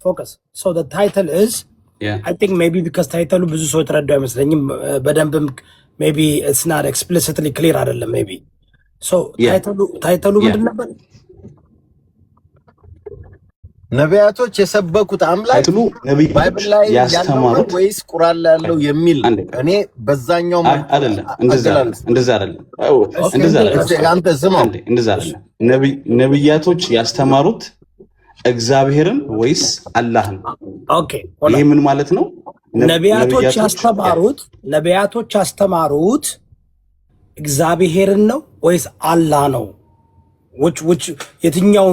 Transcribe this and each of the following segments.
focus. So the title is, I think maybe because title ብዙ ሰው ተረዳው አይመስለኝም በደንብም maybe it's not explicitly clear አይደለም maybe. So title ምንድን ነበር? ነቢያቶች የሰበኩት አምላክ ባይብል ላይ ያስተማሩት ወይስ ቁርአን ላይ ያለው የሚል እኔ በዛኛው አይደለም እንደዛ አይደለም ነቢያቶች ያስተማሩት እግዚአብሔርን ወይስ አላህን? ኦኬ ይሄ ምን ማለት ነው? ነቢያቶች ያስተማሩት እግዚአብሔርን ነው ወይስ አላህ ነው? which የትኛው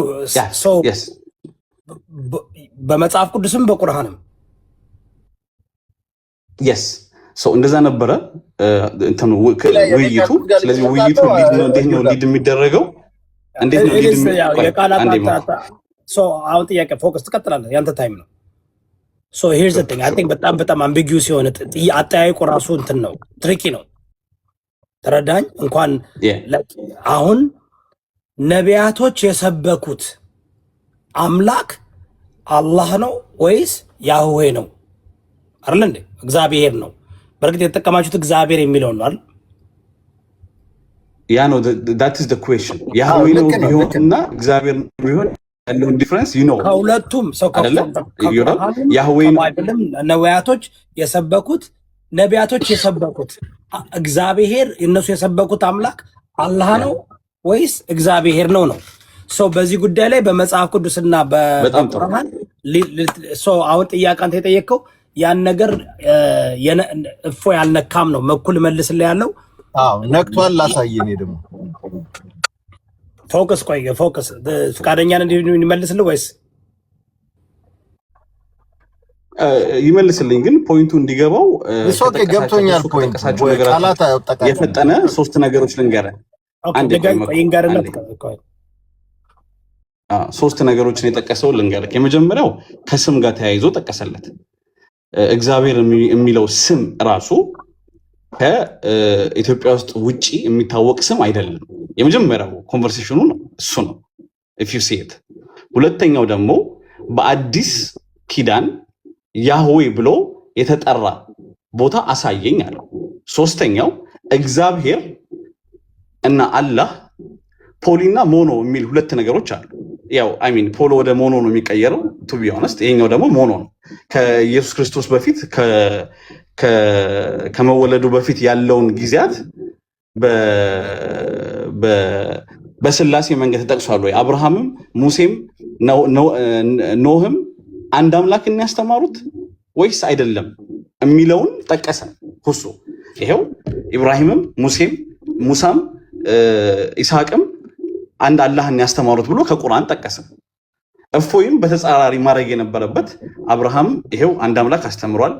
ሰው በመጽሐፍ ቅዱስም በቁርአንም yes so እንደዛ ነበረ እንትን ውይይቱ። ስለዚህ ውይይቱ እንዴት ነው ሊድ የሚደረገው? እንዴት ነው ሊድ የሚደረገው? so አሁን ጥያቄ ፎከስ ትቀጥላለህ፣ ያንተ ታይም ነው። so here's the thing I think በጣም ambiguous የሆነ አጠያየቁ ራሱ እንትን ነው፣ ትሪኪ ነው። ተረዳኝ እንኳን አሁን ነቢያቶች የሰበኩት አምላክ አላህ ነው ወይስ ያህዌ ነው? አይደል እንዴ? እግዚአብሔር ነው። በርግጥ የተጠቀማችሁት እግዚአብሔር የሚለው ነው አይደል? ያ ነው that is the question። ያህዌ ነው ቢሆንና እግዚአብሔር ነው ቢሆን ያለው ዲፈረንስ ከሁለቱም ሰው ያህዌ ነው። ነቢያቶች የሰበኩት እግዚአብሔር እነሱ የሰበኩት አምላክ አላህ ነው ወይስ እግዚአብሔር ነው ነው? በዚህ ጉዳይ ላይ በመጽሐፍ ቅዱስና በቁርአን አሁን ጥያቄ አንተ የጠየቀው ያን ነገር እፎ ያልነካም ነው መኩል መልስልህ ያለው። ነክቷል። ላሳየኝ ደግሞ ፎከስ ፍቃደኛ ነህ እንዲመልስልህ ወይስ ይመልስልኝ? ግን ፖይንቱ እንዲገባው ገብቶኛል። ፖይንቱ የፈጠነ ሶስት ነገሮች ልንገርህ። ሶስት ነገሮችን የጠቀሰው ልንገርህ። የመጀመሪያው ከስም ጋር ተያይዞ ጠቀሰለት። እግዚአብሔር የሚለው ስም ራሱ ከኢትዮጵያ ውስጥ ውጪ የሚታወቅ ስም አይደለም። የመጀመሪያው ኮንቨርሴሽኑ እሱ ነው if you see it። ሁለተኛው ደግሞ በአዲስ ኪዳን ያህዌ ብሎ የተጠራ ቦታ አሳየኝ አለው። ሶስተኛው እግዚአብሔር እና አላህ ፖሊና ሞኖ የሚል ሁለት ነገሮች አሉ። ያው አይ ሚን ፖሎ ወደ ሞኖ ነው የሚቀየረው ቱ ቢ ኦነስት፣ ይሄኛው ደግሞ ሞኖ ነው። ከኢየሱስ ክርስቶስ በፊት ከመወለዱ በፊት ያለውን ጊዜያት በስላሴ መንገድ ተጠቅሷል ወይ? አብርሃምም ሙሴም ኖህም አንድ አምላክን ያስተማሩት ወይስ አይደለም የሚለውን ጠቀሰ ሁሱ። ይሄው ኢብራሂምም ሙሳም ኢስሐቅም አንድ አላህን ያስተማሩት ብሎ ከቁርአን ጠቀሰ። እፎይም በተጻራሪ ማድረግ የነበረበት አብርሃም ይሄው አንድ አምላክ አስተምሯል፣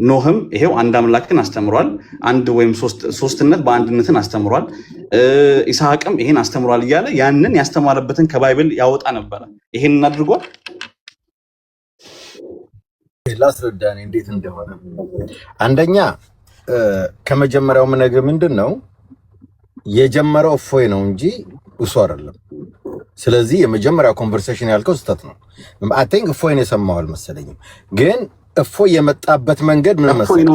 ኖህም ይሄው አንድ አምላክን አስተምሯል፣ አንድ ወይም ሶስትነት በአንድነትን አስተምሯል፣ ኢስሐቅም ይሄን አስተምሯል እያለ ያንን ያስተማረበትን ከባይብል ያወጣ ነበረ። ይሄንን አድርጓል። ላስረዳኝ እንዴት እንደሆነ። አንደኛ ከመጀመሪያው ምንነግር ምንድነው የጀመረው እፎይ ነው እንጂ እሱ አይደለም። ስለዚህ የመጀመሪያው ኮንቨርሴሽን ያልከው ስህተት ነው። አይ ቲንክ እፎይን የሰማው አልመሰለኝም። ግን እፎይ የመጣበት መንገድ ምን መሰለኝ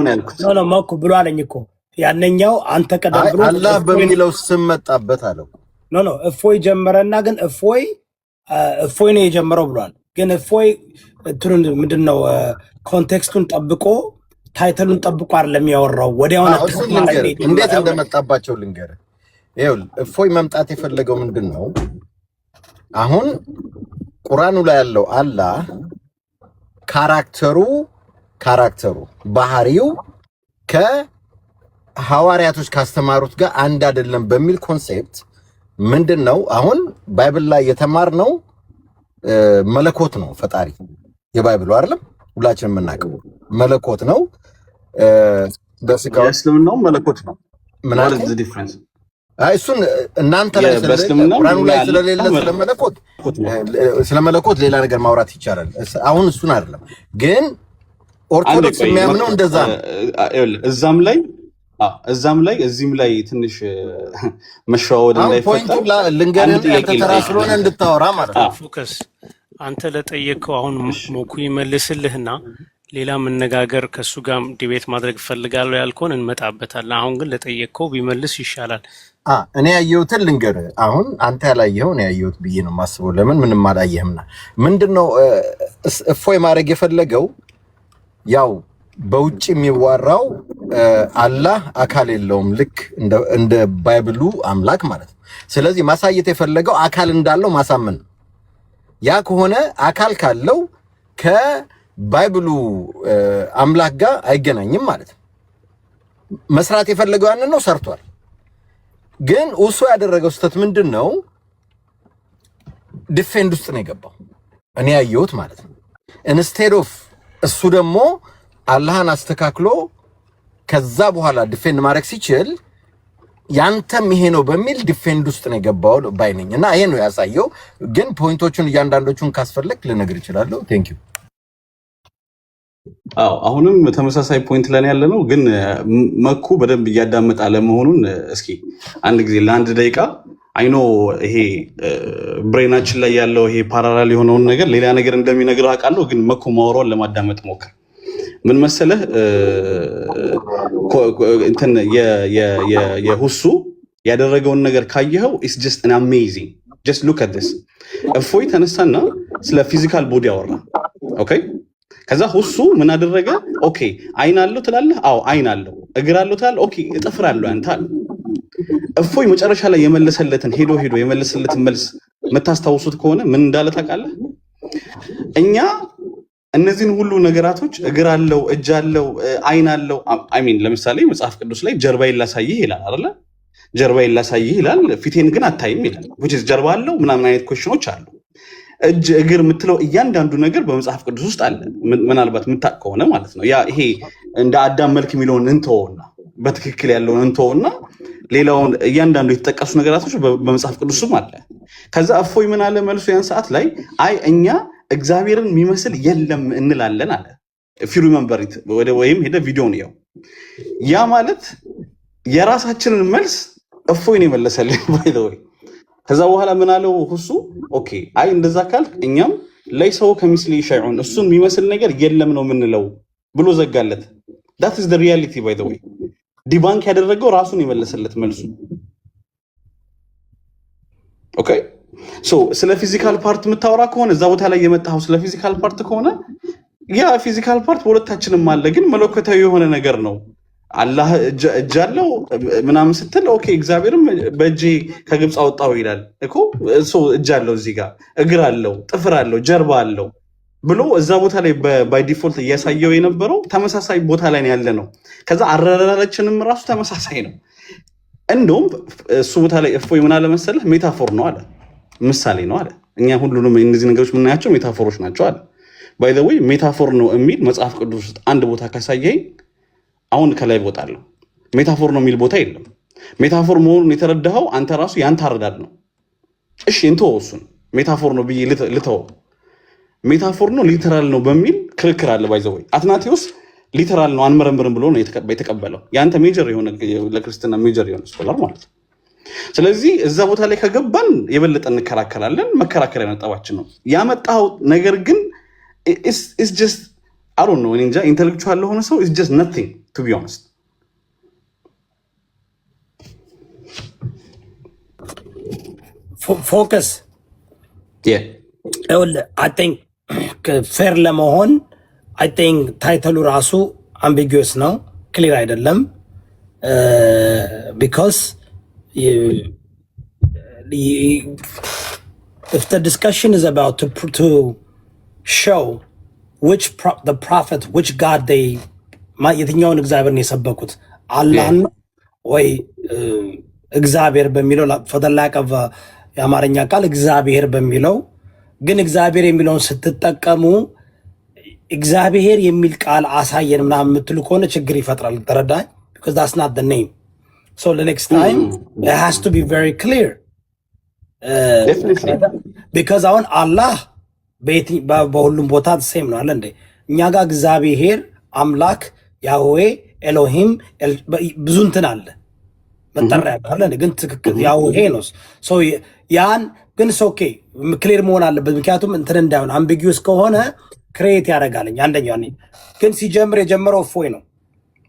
ነው ማኩ ብሎ አለኝ እኮ ያነኛው አንተ ቀደም ብሎ አላህ በሚለው ስም መጣበት አለው። ኖ እፎይ ጀመረና ግን እፎይ ነው የጀመረው ብሏል። ግን እፎይ እንትኑን ምንድነው ኮንቴክስቱን ጠብቆ ታይትሉን ጠብቆ አይደለም ያወራው። ወዲያው ነው እንዴት እንደመጣባቸው ልንገርህ። ይኸው እፎይ መምጣት የፈለገው ምንድነው? አሁን ቁርአኑ ላይ ያለው አላህ ካራክተሩ ባህሪው ከሐዋርያቶች ካስተማሩት ጋር አንድ አይደለም በሚል ኮንሴፕት ምንድነው አሁን ባይብል ላይ የተማርነው መለኮት ነው ፈጣሪ የባይብሉ አይደለም ሁላችንም የምናውቀው መለኮት ነው። በስጋው እስልምናው መለኮት ነው። ምን አለ ዲፈረንስ? እሱን እናንተ ላይ ቁርአኑ ላይ ስለሌለ ስለመለኮት ሌላ ነገር ማውራት ይቻላል። አሁን እሱን አይደለም ግን ኦርቶዶክስ የሚያምነው እንደዛ ነው። እዛም ላይ እዚህም ላይ ትንሽ መሸዋወድ ላይ ፖይንቱ ልንገርህ ተራስሎነ እንድታወራ ማለት ነው። ፎከስ አንተ ለጠየቀው አሁን ሞኩ ይመልስልህና ሌላ መነጋገር ከሱ ጋር ዲቤት ማድረግ ፈልጋለሁ ያልከውን እንመጣበታለን። አሁን ግን ለጠየቀው ቢመልስ ይሻላል። እኔ ያየሁትን ልንገርህ። አሁን አንተ ያላየኸው እኔ ያየሁት ብዬ ነው የማስበው። ለምን ምንም አላየህምና። ምንድነው እፎይ ማድረግ የፈለገው? ያው በውጭ የሚዋራው አላህ አካል የለውም ልክ እንደ ባይብሉ አምላክ ማለት ነው። ስለዚህ ማሳየት የፈለገው አካል እንዳለው ማሳመን ነው። ያ ከሆነ አካል ካለው ከባይብሉ አምላክ ጋር አይገናኝም ማለት ነው። መስራት የፈለገው ያንን ነው፣ ሰርቷል። ግን እሱ ያደረገው ስህተት ምንድን ነው? ዲፌንድ ውስጥ ነው የገባው፣ እኔ ያየሁት ማለት ነው። ኢንስቴድ ኦፍ እሱ ደግሞ አላህን አስተካክሎ ከዛ በኋላ ዲፌንድ ማድረግ ሲችል ያንተም ይሄ ነው በሚል ዲፌንድ ውስጥ ነው የገባው ባይነኝ እና ይሄ ነው ያሳየው። ግን ፖይንቶቹን እያንዳንዶቹን ካስፈለክ ልነግር እችላለሁ። ቴንክ ዩ። አሁንም ተመሳሳይ ፖይንት ላይ ያለ ነው። ግን መኩ በደንብ እያዳመጠ አለመሆኑን እስኪ አንድ ጊዜ ለአንድ ደቂቃ አይኖ ይሄ ብሬናችን ላይ ያለው ይሄ ፓራላል የሆነውን ነገር ሌላ ነገር እንደሚነግር አውቃለሁ። ግን መኩ ማወራውን ለማዳመጥ ሞክር። ምን መሰለህ እንትን የሁሱ ያደረገውን ነገር ካየኸው ኢትስ ጀስት አን አሜዚንግ ጀስት ሉክ አት ዲስ። እፎይ ተነሳና ስለ ፊዚካል ቦዲ አወራ። ኦኬ ከዛ ሁሱ ምን አደረገ? ኦኬ አይን አለው ትላለህ? አዎ አይን አለው። እግር አለው ትላለህ? ኦኬ ጥፍር አለው አንተ አለ። እፎይ መጨረሻ ላይ የመለሰለትን ሄዶ የመለሰለትን መልስ የምታስታውሱት ከሆነ ምን እንዳለ ታውቃለህ? እኛ እነዚህን ሁሉ ነገራቶች እግር አለው፣ እጅ አለው፣ አይን አለው። ሚን ለምሳሌ መጽሐፍ ቅዱስ ላይ ጀርባዬን ላሳይህ ይላል አይደለ? ጀርባዬን ላሳይህ ይላል፣ ፊቴን ግን አታይም ይላል። ጀርባ አለው ምናምን አይነት ኮሽኖች አሉ። እጅ እግር የምትለው እያንዳንዱ ነገር በመጽሐፍ ቅዱስ ውስጥ አለ። ምናልባት የምታውቅ ከሆነ ማለት ነው። ያ ይሄ እንደ አዳም መልክ የሚለውን እንተወውና በትክክል ያለውን እንተወውና ሌላውን እያንዳንዱ የተጠቀሱ ነገራቶች በመጽሐፍ ቅዱስም አለ። ከዛ እፎይ ምን አለ መልሶ ያን ሰዓት ላይ አይ እኛ እግዚአብሔርን የሚመስል የለም እንላለን አለ። if you remember it ወይም ሄደ ቪዲዮን ያው ያ ማለት የራሳችንን መልስ እፎይን የመለሰልን by the way። ከዛ በኋላ ምን አለው ሁሱ? ኦኬ አይ እንደዛ ካልክ እኛም ለይሰው ከሚስሊ ሸይኡን እሱን የሚመስል ነገር የለም ነው የምንለው ብሎ ዘጋለት። that is the reality by the way። ዲባንክ ያደረገው ራሱን የመለሰለት መልሱ። ኦኬ ሶ ስለ ፊዚካል ፓርት የምታወራ ከሆነ እዛ ቦታ ላይ የመጣው ስለ ፊዚካል ፓርት ከሆነ ያ ፊዚካል ፓርት በሁለታችንም አለ፣ ግን መለኮታዊ የሆነ ነገር ነው። አላህ እጅ አለው ምናምን ስትል ኦኬ እግዚአብሔርም በእጄ ከግብፅ አወጣው ይላል እኮ ሶ እጅ አለው፣ እዚህ ጋር እግር አለው፣ ጥፍር አለው፣ ጀርባ አለው ብሎ እዛ ቦታ ላይ ባይ ዲፎልት እያሳየው የነበረው ተመሳሳይ ቦታ ላይ ያለ ነው። ከዛ አረራራችንም ራሱ ተመሳሳይ ነው። እንደውም እሱ ቦታ ላይ እፎይ ምን አለ መሰለህ? ሜታፎር ነው አለ፣ ምሳሌ ነው አለ። እኛ ሁሉንም እነዚህ ነገሮች የምናያቸው ሜታፎሮች ናቸው አለ። ባይ ዘ ዌይ ሜታፎር ነው የሚል መጽሐፍ ቅዱስ ውስጥ አንድ ቦታ ካሳየኝ አሁን ከላይ እወጣለሁ። ሜታፎር ነው የሚል ቦታ የለም። ሜታፎር መሆኑን የተረዳኸው አንተ ራሱ ያንተ አረዳድ ነው። እሺ እንተወው፣ እሱን ሜታፎር ነው ብዬ ልተወው። ሜታፎር ነው ሊተራል ነው በሚል ክርክር አለ። ባይ ዘ ዌይ አትናቴዎስ ሊተራል ነው አንመረምርም ብሎ ነው የተቀበለው። ያንተ ሜጀር የሆነ ለክርስትና ሜጀር የሆነ ስኮላር ማለት ነው። ስለዚህ እዛ ቦታ ላይ ከገባን የበለጠ እንከራከራለን። መከራከሪያ ነጥባችን ነው ያመጣው ነገር ግን ኢትስ ጀስት አይ ዶንት ኖ እኔ እንጃ ኢንተሌክቹዋል ለሆነ ሰው ኢትስ ጀስት ናቲንግ ቱ ቢ ኦነስት። ፎከስ አይ ቲንክ ፌር ለመሆን አይ ቲንክ ታይተሉ ራሱ አምቢጊየስ ነው፣ ክሊር አይደለም። ቢኮዝ if the discussion is about to show the prophet, which God they የትኛውን እግዚአብሔርን የሰበኩት አላህን ወይ እግዚአብሔር በሚለው for the lack of የአማርኛ ቃል እግዚአብሔር በሚለው ግን እግዚአብሔር የሚለውን ስትጠቀሙ እግዚአብሔር የሚል ቃል አሳየን ምናምን የምትሉ ከሆነ ችግር ይፈጥራል። ተረዳኝ? because that's not the name. So the next time it has to be very clear. Definitely. because አሁን አላህ በሁሉም ቦታ ሴም ነው አለ እንዴ? እኛ ጋር እግዚአብሔር አምላክ ያህዌ ኤሎሂም ብዙ እንትን አለ መጠሪያ አለ እንዴ? ግን ትክክል ያህዌ ነው። ያን ግን ኦኬ ክሊር መሆን አለበት። ምክንያቱም እንትን እንዳይሆን አምቢጊዩስ ከሆነ ክሬት ያደርጋልኝ። አንደኛው ግን ሲጀምር የጀመረው እፎይ ነው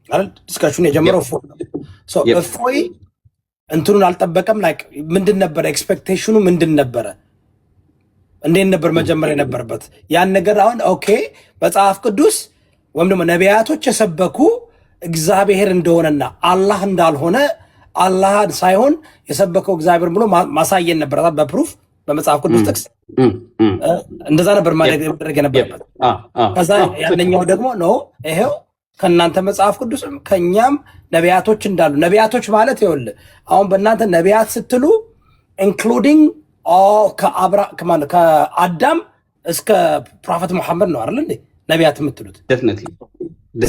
አይደል? ዲስካሽን የጀመረው እፎይ ነው። እፎይ እንትኑን አልጠበቀም። ላይክ ምንድን ነበረ ኤክስፔክቴሽኑ? ምንድን ነበረ? እንዴት ነበር መጀመር የነበረበት? ያን ነገር አሁን ኦኬ መጽሐፍ ቅዱስ ወይም ደግሞ ነቢያቶች የሰበኩ እግዚአብሔር እንደሆነና አላህ እንዳልሆነ አላህን ሳይሆን የሰበከው እግዚአብሔር ብሎ ማሳየን ነበር በፕሩፍ በመጽሐፍ ቅዱስ ጥቅስ እንደዛ ነበር ማድረግ የነበረበት። ከዛ ያንኛው ደግሞ ነው ይሄው ከእናንተ መጽሐፍ ቅዱስም ከእኛም ነቢያቶች እንዳሉ። ነቢያቶች ማለት ይኸውልህ አሁን በእናንተ ነቢያት ስትሉ ኢንክሉዲንግ ከአዳም እስከ ፕሮፌት ሙሐመድ ነው አይደል እንዴ ነቢያት የምትሉት?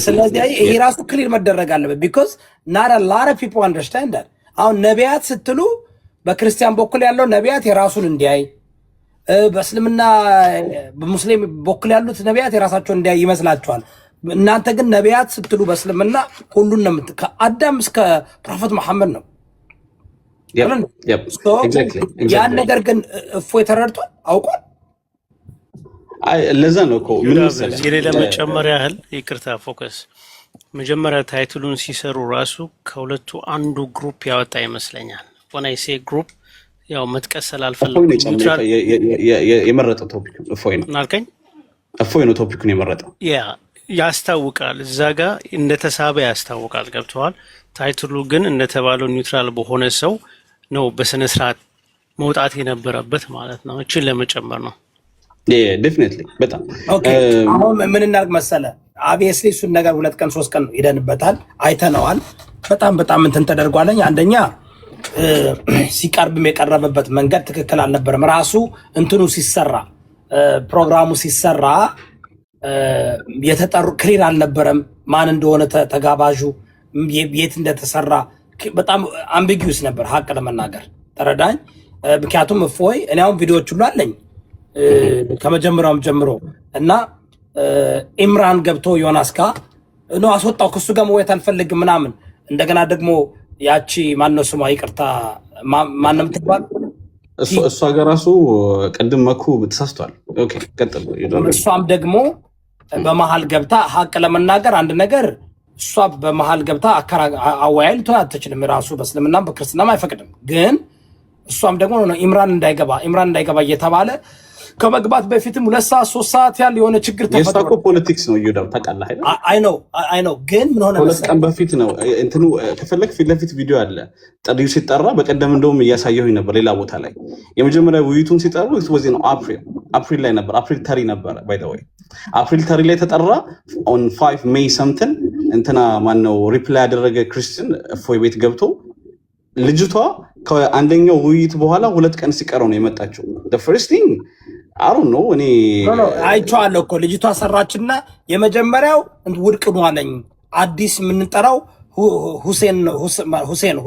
ስለዚህ ይሄ ራሱ ክሊር መደረግ አለበት። ቢኮዝ ናት አ ሎት ኦፍ ፒፕል አንደርስታንድ ዳት። አሁን ነቢያት ስትሉ በክርስቲያን በኩል ያለው ነቢያት የራሱን እንዲያይ፣ በእስልምና በሙስሊም በኩል ያሉት ነቢያት የራሳቸውን እንዲያይ ይመስላችኋል። እናንተ ግን ነቢያት ስትሉ በእስልምና ሁሉን ነው ከአዳም እስከ ፕሮፌት መሐመድ ነው። ያን ነገር ግን እፎይ ተረድቷል፣ አውቋል። ለዛ ነው እኮ ምን መሰለህ እዚህ ላይ ለመጨመር ያህል ይቅርታ ፎከስ መጀመሪያ ታይትሉን ሲሰሩ ራሱ ከሁለቱ አንዱ ግሩፕ ያወጣ ይመስለኛል። ወናይ ሴ ግሩፕ ያው መጥቀስ ስላልፈለኩ የመረጠው ቶፒክ እፎይ ነው እናልከኝ። እፎይ ነው ቶፒኩን የመረጠው። ያስታውቃል፣ እዛ ጋር እንደተሳበ ያስታውቃል። ገብተዋል። ታይትሉ ግን እንደተባለው ኒውትራል በሆነ ሰው ነው በስነ ስርዓት መውጣት የነበረበት ማለት ነው። እችን ለመጨመር ነው። ዴፊኒትሊ በጣም አሁን ምን እናድርግ መሰለ፣ አብየስሊ እሱን ነገር 2 ቀን 3 ቀን ሄደንበታል፣ አይተነዋል። በጣም እንትን ተደርጓለኝ። አንደኛ ሲቀርብም የቀረበበት መንገድ ትክክል አልነበረም። ራሱ እንትኑ ሲሰራ ፕሮግራሙ ሲሰራ የተጠሩ ክሊር አልነበረም። ማን እንደሆነ ተጋባዡ የት እንደተሰራ በጣም አምቢጊዩስ ነበር ሀቅ ለመናገር ተረዳኝ። ምክንያቱም እፎይ እኔ አሁን ቪዲዮዎች ሁሉ አለኝ ከመጀመሪያውም ጀምሮ እና ኢምራን ገብቶ ዮናስ ጋ ነው አስወጣው፣ ከሱ ጋር መወያየት አልፈልግም ምናምን። እንደገና ደግሞ ያቺ ማነው ስሟ ይቅርታ ማንም ትባል እሷ ጋር ራሱ ቅድም መኩ ተሳስቷል። ኦኬ ቀጥል። እሷም ደግሞ በመሃል ገብታ ሀቅ ለመናገር አንድ ነገር እሷ በመሃል ገብታ አወያይ ልትሆን አትችልም። ራሱ በእስልምናም በክርስትናም አይፈቅድም። ግን እሷም ደግሞ ኢምራን እንዳይገባ እየተባለ ከመግባት በፊትም 2 ሰዓት 3 ሰዓት ያህል የሆነ ችግር ተፈጥሮ የስታኮ ፖለቲክስ ነው ይወዳው ታውቃለህ አይደል? አይ ነው ግን ምን ሆነ መሰለህ 2 ቀን በፊት ነው እንትኑ ከፈለክ ፊት ለፊት ቪዲዮ አለ ጥሪው ሲጠራ በቀደም እንደውም እያሳየሁኝ ነበር ሌላ ቦታ ላይ የመጀመሪያ ውይይቱን ሲጠሩ ወዚ ነው አፕሪል ላይ ነበር። አፕሪል 10 ነበር ባይ ዘ ወይ አፕሪል 10 ላይ ተጠራ። ኦን 5 ሜይ ሰምተን እንትና ማን ነው ሪፕላይ ያደረገ ክርስቲያን እፎይ ቤት ገብቶ ልጅቷ ከአንደኛው ውይይት በኋላ 2 ቀን ሲቀረው ነው የመጣችው። the first thing I don't know እኔ አይቼዋለሁ እኮ ልጅቷ ሰራችና የመጀመሪያው ውድቅ ነው አለኝ። አዲስ የምንጠራው ሁሴን አይደል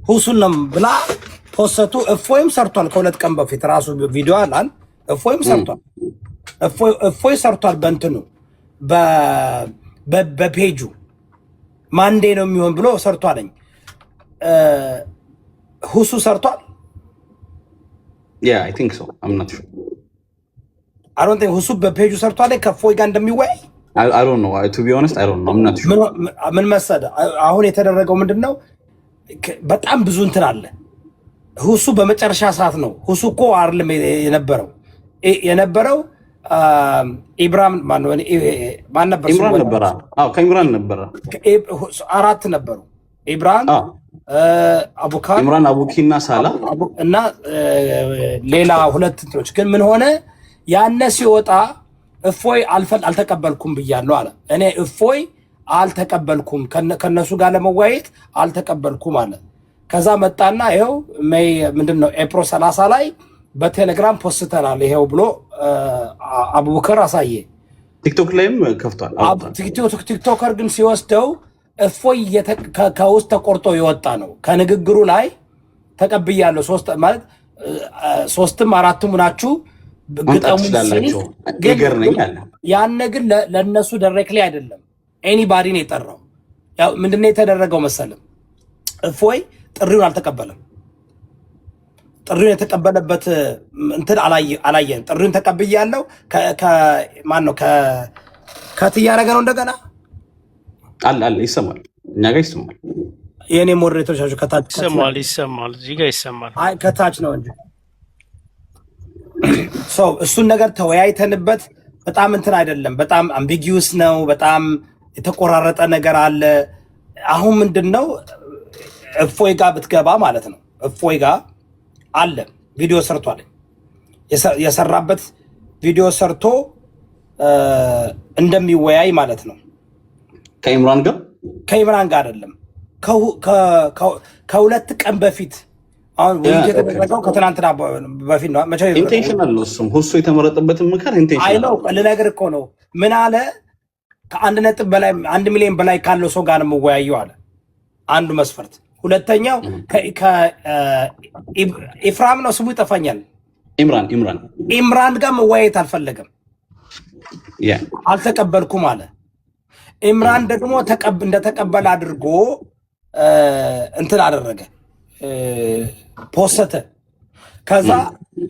ሁሱን ነው ብላ ፖስቱ። እፎይም ሰርቷል ከ2 ቀን በፊት ራሱ ቪዲዮ አላል። እፎይም ሰርቷል እፎይ ሰርቷል በእንትኑ በፔጁ ማንዴ ነው የሚሆን ብሎ ሰርቷለኝ። ሁሱ ሰርቷል። I think so. I'm not sure. I don't think ሁሱ በፔጁ ሰርቷል ከፎይ ጋር እንደሚወያይ I don't know. To be honest, I don't know. I'm not sure. ምን መሰለህ አሁን የተደረገው ምንድነው? በጣም ብዙ እንትን አለ። ሁሱ በመጨረሻ ሰዓት ነው። ሁሱ እኮ አይደለም የነበረው ኢብራሂም ማን ነበር? ኢምራን ነበር። ከኢምራን ነበር 4 ነበሩ። ኢብራሂም አቡካር ኢምራን አቡኪና ሳላ እና ሌላ 2 እንትኖች። ግን ምን ሆነ ያነ ሲወጣ እፎይ አልተቀበልኩም ብያለሁ አለ። እኔ እፎይ አልተቀበልኩም ከነሱ ጋር ለመወያየት አልተቀበልኩም አለ። ከዛ መጣና ይሄው ምንድነው ኤፕሪል 30 ላይ በቴሌግራም ፖስተናል ይሄው ብሎ አቡበከር አሳየ። ቲክቶክ ላይም ከፍቷል። ቲክቶከር ግን ሲወስደው እፎይ ከውስጥ ተቆርጦ የወጣ ነው። ከንግግሩ ላይ ተቀብያለሁ 3 ማለት 3ም 4ም ናችሁ ግጠሙ ሲል ያን ግን ለነሱ ዳይሬክትሊ አይደለም ኤኒባዲ ነው የጠራው። ያው ምንድነው የተደረገው መሰለም እፎይ ጥሪውን አልተቀበለም። ጥሪውን የተቀበለበት እንትን አላየን። ጥሪውን ተቀብያለሁ ማን ነው ከት እያደረገ ነው እንደገና አለ ይሰማል፣ እኛ ጋር ይሰማል። የኔ ሞዴሬተሮች ከታች ይሰማል፣ እዚህ ጋር ይሰማል። አይ ከታች ነው እንጂ እሱን ነገር ተወያይተንበት በጣም እንትን አይደለም፣ በጣም አምቢጊዩስ ነው፣ በጣም የተቆራረጠ ነገር አለ። አሁን ምንድነው እፎይ ጋር ብትገባ ማለት ነው እፎይ ጋር አለ ቪዲዮ ሰርቷል። የሰራበት ቪዲዮ ሰርቶ እንደሚወያይ ማለት ነው ከኢምራን ጋር አይደለም ከሁለት ቀን በፊት አሁን ውይይት የተደረገው ከትናንትና በፊት ነው። መቼ ኢንቴንሽናል ነው እሱም ሁሱ የተመረጠበትን ምክር ኢንቴንሽናል አይ ነው ልነግር እኮ ነው። ምን አለ ከ1 በላይ 1 ሚሊዮን በላይ ካለው ሰው ጋር ነው የምወያየው አለ። አንዱ መስፈርት። ሁለተኛው ኢፍራም ነው ስሙ ይጠፋኛል። ኢምራን ጋር መወያየት አልፈለገም፣ አልተቀበልኩም አለ። ኢምራን ደግሞ እንደተቀበለ አድርጎ እንትን አደረገ፣ ፖሰተ። ከዛ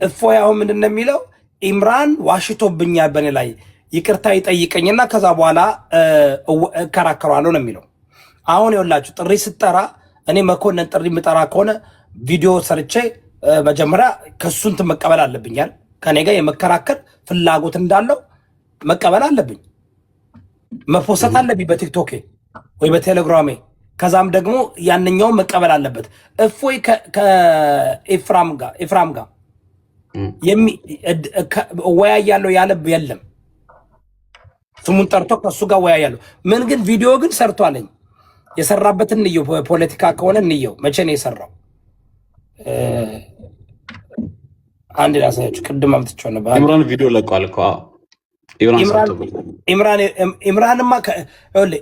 እፎይ አሁን ምንድን ነው የሚለው? ኢምራን ዋሽቶብኛል በእኔ ላይ ይቅርታ ይጠይቀኝና ከዛ በኋላ እከራከሯለሁ ነው የሚለው። አሁን ይኸውላችሁ ጥሪ ስጠራ እኔ መኮንን ጥሪ የምጠራ ከሆነ ቪዲዮ ሰርቼ መጀመሪያ ከሱን መቀበል አለብኛል። ከኔ ጋር የመከራከር ፍላጎት እንዳለው መቀበል አለብኝ። መፖሰት አለብኝ በቲክቶኬ ወይ በቴሌግራሜ። ከዛም ደግሞ ያንኛው መቀበል አለበት። እፎይ ከኤፍራም ጋር ወያያለው ያለ የለም። ስሙን ጠርቶ ከሱ ጋር ወያያለው። ምን ግን ቪዲዮ ግን ሰርቷለኝ። የሰራበትን እንየው። ፖለቲካ ከሆነ እንየው። መቼ ነው የሰራው? አንድ ላሳያችሁ። ቅድም አምጥቼው ነበር። ኢምራን ቪዲዮ ለቋል እኮ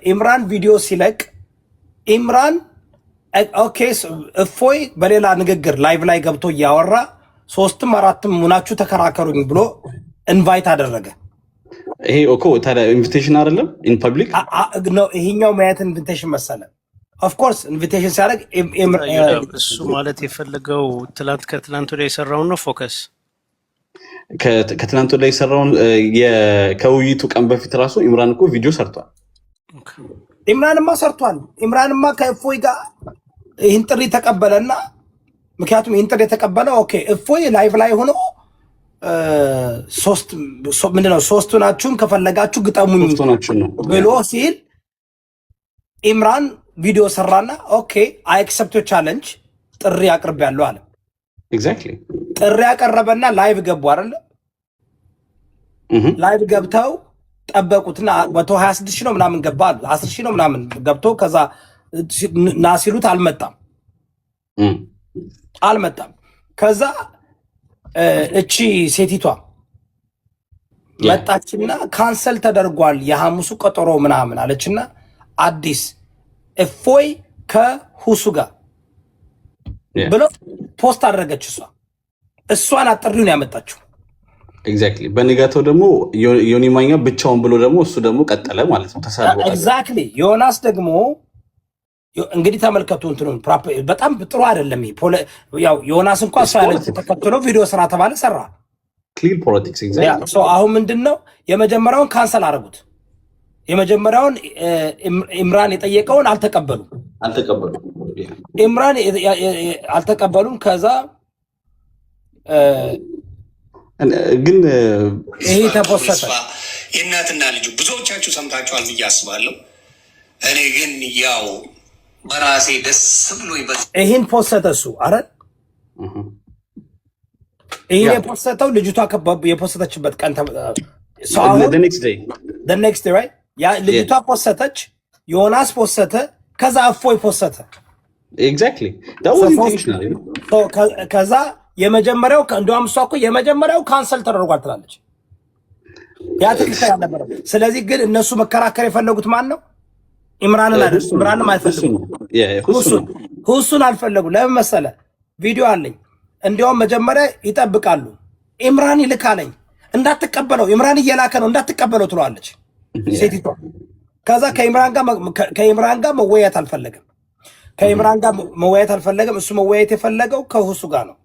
ኢምራን ቪዲዮ ሲለቅ ኢምራን ኦኬ እፎይ በሌላ ንግግር ላይቭ ላይ ገብቶ እያወራ 3ም 4ም ሙናችሁ ተከራከሩኝ ብሎ ኢንቫይት አደረገ። ይሄ እኮ ታዲያ ኢንቪቴሽን አይደለም? ኢን ፐብሊክ ነው ይሄኛው ማየት ኢንቪቴሽን መሰለ። ኦፍ ኮርስ ኢንቪቴሽን ሲያደርግ እሱ ማለት የፈለገው ከትላንት ወዲያ የሰራውን ነው። ፎከስ ከትላንት ወዲያ የሰራውን ከውይይቱ ቀን በፊት ራሱ ኢምራን እኮ ቪዲዮ ሰርቷል። ኢምራንማ ከእፎይ ጋር ይህን ጥሪ ተቀበለና ምክንያቱም ይህን ጥሪ የተቀበለው ኦኬ እፎይ ላይቭ ላይ ሆኖ ምንድነው ሶስቱ ናችሁም ከፈለጋችሁ ግጠሙኝ ብሎ ሲል ኢምራን ቪዲዮ ሰራና ኦኬ አይ አክሰፕት ዮር ቻሌንጅ ጥሪ አቅርቤያለሁ አለ። ኤግዛክትሊ ጥሪ ያቀረበና ላይቭ ገቡ አይደለ? ላይቭ ገብተው ጠበቁትና 126 ሺህ ነው ምናምን ገባ አሉ። 10 ሺህ ነው ምናምን ገብቶ ከዛ ና ሲሉት አልመጣም። ከዛ እቺ ሴቲቷ መጣችና ካንሰል ተደርጓል የሐሙሱ ቀጠሮ ምናምን አለችና አዲስ እፎይ ከሁሱ ጋር ብሎ ፖስት አደረገች። እሷን አጥሪውን ያመጣችው ኤግዛክትሊ። በንጋታው ደግሞ ዮኒ ማኛ ብቻውን ብሎ ደግሞ እሱ ደግሞ ቀጠለ ማለት ነው። ተሳልቦ ኤግዛክትሊ። ዮናስ ደግሞ እንግዲህ ተመልከቱ እንትኑን በጣም ጥሩ አይደለም። ያው ዮናስ እንኳን እሷ ያለች ተከትሎ ቪዲዮ ስራ ተባለ ሰራ። ክሊር ፖለቲክስ ኤግዛክትሊ። ሶ አሁን ምንድነው የመጀመሪያውን ካንሰል አደረጉት። የመጀመሪያውን ኢምራን የጠየቀውን አልተቀበሉም። ኢምራን አልተቀበሉም። ከዛ ግን ይሄ ተፖሰተ። የእናትና ልጁ ብዙዎቻችሁ ሰምታችኋል ብዬ አስባለሁ። እኔ ግን ያው በራሴ ደስ ብሎ ይህን ፖሰተ እሱ አረ ይህን የፖሰተው ልጅቷ የፖሰተችበት ቀን ኔክስት ዴይ ራይት። ልጅቷ ፖሰተች፣ ዮናስ ፖሰተ፣ ከዛ እፎይ ፖሰተ። ኤግዛክትሊ ከዛ የመጀመሪያው እንደውም እሷ እኮ የመጀመሪያው ካንሰል ተደርጓል ትላለች። ያ ትክክል አልነበረም። ስለዚህ ግን እነሱ መከራከር የፈለጉት ማን ነው? ኢምራንን አይደል? ኢምራንን አልፈለጉም፣ ሁሱን አልፈለጉም። ለምን መሰለ? ቪዲዮ አለኝ። እንዲያውም መጀመሪያ ይጠብቃሉ። ኢምራን ይልካለኝ እንዳትቀበለው፣ ኢምራን እየላከ ነው እንዳትቀበለው ትለዋለች ሴቲቷ። ከዛ ከኢምራን ጋር መወያየት አልፈለገም። እሱ መወያየት የፈለገው ከሁሱ ጋር ነው።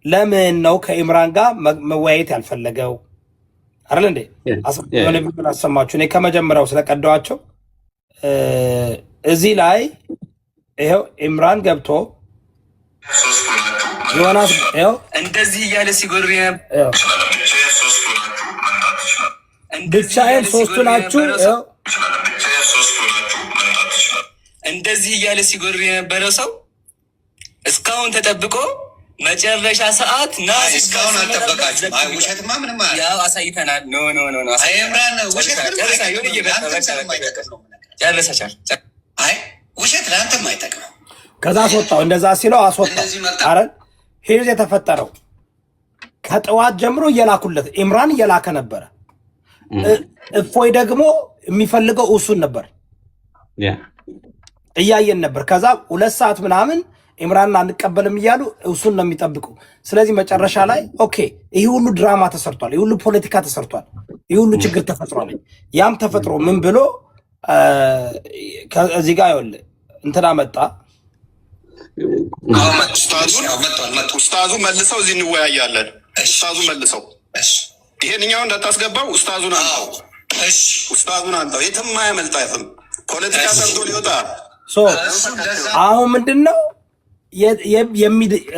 ለምን ነው ከኢምራን ጋር መወያየት ያልፈለገው? አይደል እንዴ? የሆነ ቪዲዮ አሰማችሁ። እኔ ከመጀመሪያው ስለቀደዋቸው እዚህ ላይ ይኸው ኢምራን ገብቶ ዮናስ ይኸው እንደዚህ እያለ ሲጎር ብቻዬን ሶስቱ ናችሁ ይኸው እንደዚህ እያለ ሲጎር የነበረ ሰው እስካሁን ተጠብቆ መጨረሻ ሰዓት ና እስካሁን አልጠበቃችሁም። አይ ውሸትማ ምንም ማለት ያው አሳይተናል። ኖ ኖ ኖ ኖ አይ ኢምራን ውሸት ጨርሰሻል። አይ ውሸት ለአንተም አይጠቅምም። ከዛ አስወጣው። እንደዛ ሲለው አስወጣው። አረ ሄዝ የተፈጠረው ከጠዋት ጀምሮ እየላኩለት ኢምራን እየላከ ነበረ። እፎይ ደግሞ የሚፈልገው እሱን ነበር እያየን ነበር። ከዛ 2 ሰዓት ምናምን ኢምራንን አንቀበልም እያሉ እሱን ነው የሚጠብቁ። ስለዚህ መጨረሻ ላይ ኦኬ ይህ ሁሉ ድራማ ተሰርቷል፣ ይህ ሁሉ ፖለቲካ ተሰርቷል፣ ይህ ሁሉ ችግር ተፈጥሯል። ያም ተፈጥሮ ምን ብሎ እዚህ ጋር ይኸውልህ እንትና መጣ ኡስታዙ መልሰው እዚህ እንወያያለን። ኡስታዙ መልሰው ይሄንኛው እንዳታስገባው ኡስታዙን አንተው። ኡስታዙን አንተው የትም አያመልጣትም። ፖለቲካ ሰርቶ ሊወጣ አሁን ምንድን ነው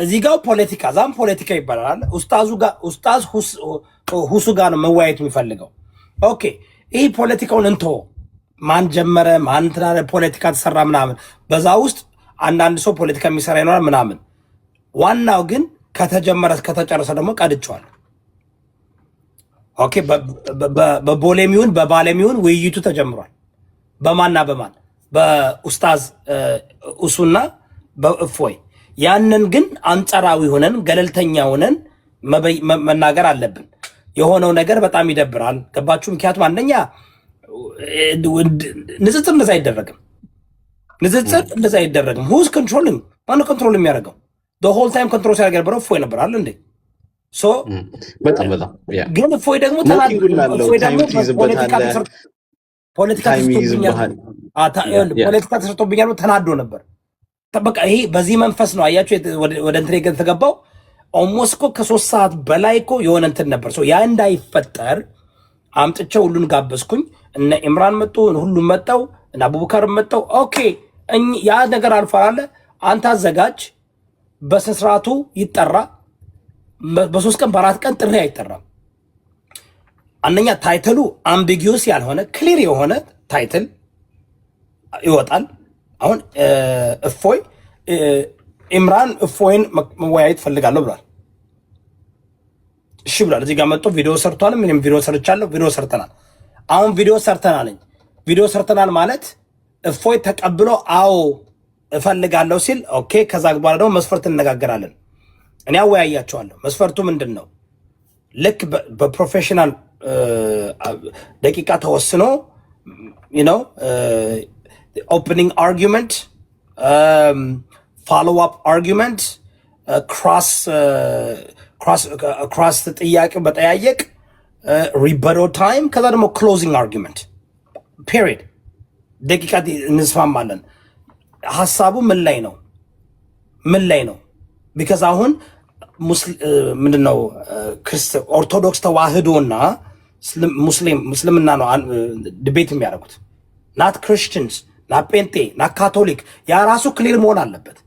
እዚህ ጋር ፖለቲካ ዛም ፖለቲካ ይባላል። ኡስታዝ ሁሱ ጋር ነው መወያየት የሚፈልገው። ኦኬ ይህ ፖለቲካውን እንቶ ማን ጀመረ ማን ትናለ ፖለቲካ ተሰራ ምናምን፣ በዛ ውስጥ አንዳንድ ሰው ፖለቲካ የሚሰራ ይኖራል ምናምን። ዋናው ግን ከተጀመረ ከተጨረሰ ደግሞ ቀድቸዋል። ኦኬ በቦሌሚውን በባለሚውን ውይይቱ ተጀምሯል። በማና በማን በኡስታዝ እሱና በእፎይ። ያንን ግን አንጸራዊ ሆነን ገለልተኛ ሆነን መናገር አለብን። የሆነው ነገር በጣም ይደብራል። ገባችሁ? ምክንያቱም አንደኛ ንጽጽር እንደዛ አይደረግም። ንጽጽር እንደዛ አይደረግም። ሁዝ ኮንትሮሊንግ ማነው ኮንትሮል የሚያደርገው? ሆል ታይም ኮንትሮል ሲያደርግ የነበረው እፎይ ነበር አለ እንዴ? ግን እፎይ ደግሞ ፖለቲካ ተሰርቶብኛል ተናዶ ነበር። በቃ ይሄ በዚህ መንፈስ ነው አያችሁ ወደ እንትን የተገባው። ኦልሞስት እኮ ከ3 ሰዓት በላይ እኮ የሆነ እንትን ነበር። ያ እንዳይፈጠር አምጥቼው ሁሉን ጋበዝኩኝ። እነ ኢምራን መጡ፣ ሁሉም መጣው፣ እና አቡበከር መጣው። ኦኬ ያ ነገር አልፏል። አንተ አዘጋጅ፣ በስነ ስርዓቱ ይጠራ። በ3 ቀን በ4 ቀን ጥሪ አይጠራም። አንደኛ ታይትሉ አምቢጊዩስ ያልሆነ ክሊር የሆነ ታይትል ይወጣል። አሁን እፎይ ኢምራን እፎይን መወያየት ፈልጋለሁ ብሏል። እሺ ብሏል። እዚህ ጋር መጥቶ ቪዲዮ ሰርቷል። ምንም ቪዲዮ ሰርቻለሁ፣ ቪዲዮ ሰርተናል። አሁን ቪዲዮ ሰርተናል ማለት እፎይ ተቀብሎ አዎ እፈልጋለሁ ሲል ኦኬ። ከዛ በኋላ ደግሞ መስፈርት እንነጋገራለን። እኔ አወያያቸዋለሁ። መስፈርቱ ምንድን ነው? ልክ በፕሮፌሽናል ደቂቃ ተወስኖ ኦፕኒንግ አርጊመንት፣ ፎሎው አፕ አርጊመንት፣ ክሮስ ጥያቄ በጠያየቅ ሪበሮ ታይም፣ ከዛ ደግሞ ክሎዚንግ አርጊመንት ፔሪድ ደቂቃ እንስማማለን። ሀሳቡ ምን ላይ ነው? ቢካዝ አሁን ምንድነው ኦርቶዶክስ ተዋህዶና ሙስሊምና ነው ዲቤት የሚያደርጉት። ናት ክርስቲያንስ፣ ናት ጴንጤ፣ ናት ካቶሊክ። ያ ራሱ ክሊር መሆን አለበት።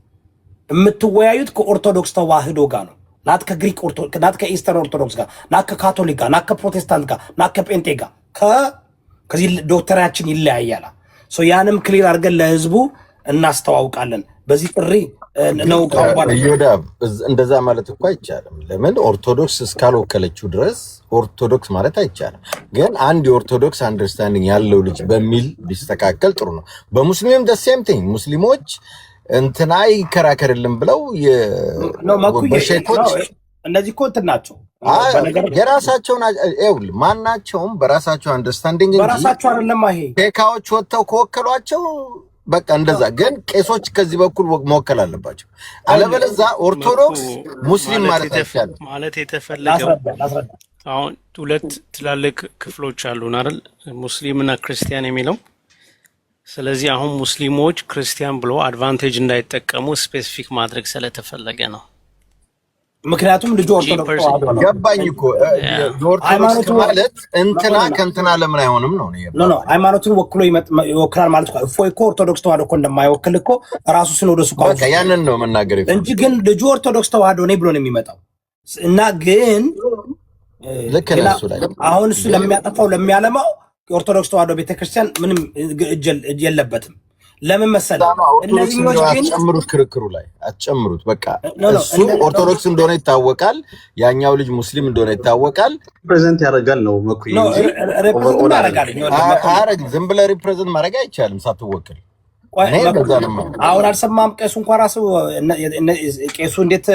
የምትወያዩት ከኦርቶዶክስ ተዋህዶ ጋር ነው። ናት ከግሪክ ኦርቶዶክስ፣ ናት ከኢስተርን ኦርቶዶክስ ጋር፣ ናት ከካቶሊክ ጋር፣ ናት ከፕሮቴስታንት ጋር፣ ናት ከጴንጤ ጋር። ከዚህ ዶክተራችን ይለያያል። ያንም ክሊር አድርገን ለህዝቡ እናስተዋውቃለን። በዚህ ጥሪ ነው ዮዳብ እንደዛ ማለት እኮ አይቻልም። ለምን ኦርቶዶክስ እስካልወከለችው ድረስ ኦርቶዶክስ ማለት አይቻልም። ግን አንድ የኦርቶዶክስ አንደርስታንዲንግ ያለው ልጅ በሚል ቢስተካከል ጥሩ ነው። በሙስሊምም ደሴም ቲንግ ሙስሊሞች እንትና ይከራከርልን ብለው በሼኮች እነዚህ እኮ እንትን ናቸው የራሳቸውን ማናቸውም በራሳቸው አንደርስታንዲንግ እንጂ በራሳቸው አይደለም። ይሄ ቴካዎች ወጥተው ከወከሏቸው በቃ እንደዛ። ግን ቄሶች ከዚህ በኩል መወከል አለባቸው። አለበለዚያ ኦርቶዶክስ ሙስሊም ማለት አይቻልም። ማለት የተፈለገው አሁን 2 ትላልቅ ክፍሎች አሉን አይደል? ሙስሊምና ክርስቲያን የሚለው። ስለዚህ አሁን ሙስሊሞች ክርስቲያን ብሎ አድቫንቴጅ እንዳይጠቀሙ ስፔሲፊክ ማድረግ ስለተፈለገ ነው። ምክንያቱም ልጁ ኦርቶዶክስ ተዋህዶ ነው። ገባኝ እኮ የኦርቶዶክስ ማለት እንትና ከእንትና ለምን አይሆንም ነው ነው ሃይማኖቱን ወክሎ ይወክላል ማለት እኮ እፎይ እኮ ኦርቶዶክስ ተዋህዶ እኮ እንደማይወክል እኮ ራሱ ሲኖዶስ እኮ ያንን ነው መናገር እንጂ ግን ልጁ ኦርቶዶክስ ተዋህዶ ነኝ ብሎ ነው የሚመጣው እና ግን ልክ ነው እሱ ላይ አሁን እሱ ለሚያጠፋው ለሚያለማው የኦርቶዶክስ ተዋህዶ ቤተክርስቲያን ምንም እጅ የለበትም። ለምን መሰለህ እነዚህኞች ግን አትጨምሩት፣ ክርክሩ ላይ አትጨምሩት። በቃ እሱ ኦርቶዶክስ እንደሆነ ይታወቃል፣ ያኛው ልጅ ሙስሊም እንደሆነ ይታወቃል። ሪፕሬዘንት ያደርጋል ነው መኩይ ነው ሪፕሬዘንት ያደርጋል። ዝም ብለህ ሪፕሬዘንት ማድረግ አይቻልም ሳትወክል። አሁን አልሰማም። ቄሱ እንኳን ራሱ ቄሱ እንዴት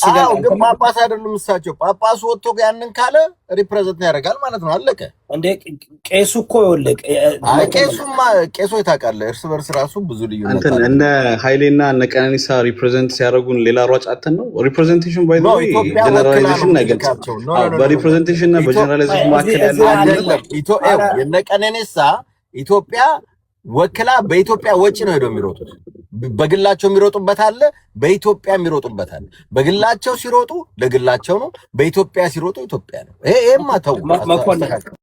ሲገባ ግን ጳጳስ አይደሉም እሳቸው። ጳጳሱ ወጥቶ ያንን ካለ ሪፕሬዘንት ያደርጋል ማለት ነው። አለቀ እንዴ? ቄሱ እኮ ይወልቅ ቄሱማ ቄሶ ታውቃለህ፣ እርስ በርስ ራሱ ብዙ ልዩነት አለ። እነ ኃይሌና እነ ቀነኒሳ ሪፕሬዘንት ሲያደርጉን ሌላ ሯጭ አተን ነው። ሪፕሬዘንቴሽን ባይ ነው ጀነራላይዜሽን ነገር በሪፕሬዘንቴሽን እና በጀነራላይዜሽን ማከለ አይደለም። የነ ቀነኒሳ ኢትዮጵያ ወክላ በኢትዮጵያ ወጪ ነው ሄዶ የሚሮጡት። በግላቸው የሚሮጡበት አለ፣ በኢትዮጵያ የሚሮጡበት አለ። በግላቸው ሲሮጡ ለግላቸው ነው፣ በኢትዮጵያ ሲሮጡ ኢትዮጵያ ነው። ይሄማ ተው